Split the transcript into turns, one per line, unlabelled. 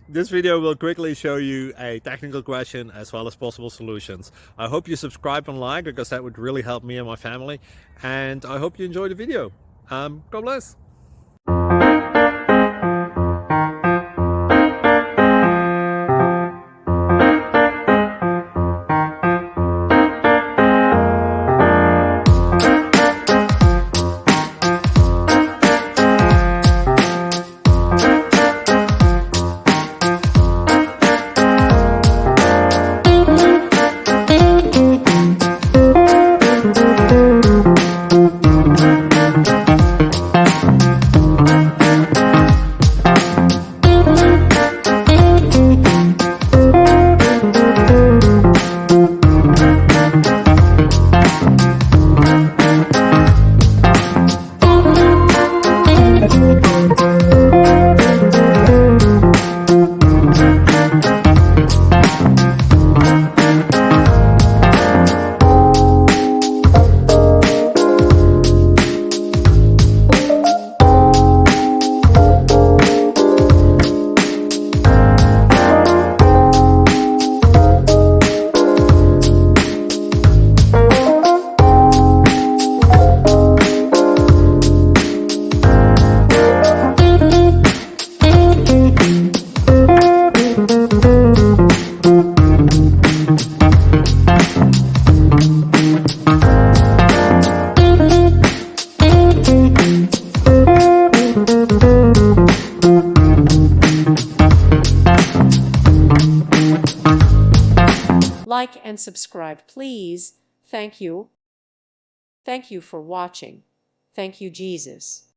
This video will quickly show you a technical question as well as possible solutions. I hope you subscribe and like, because that would really help me and my family. And I hope you enjoy the video. God bless.
Like and subscribe, please. Thank you. Thank you for watching. Thank you, Jesus.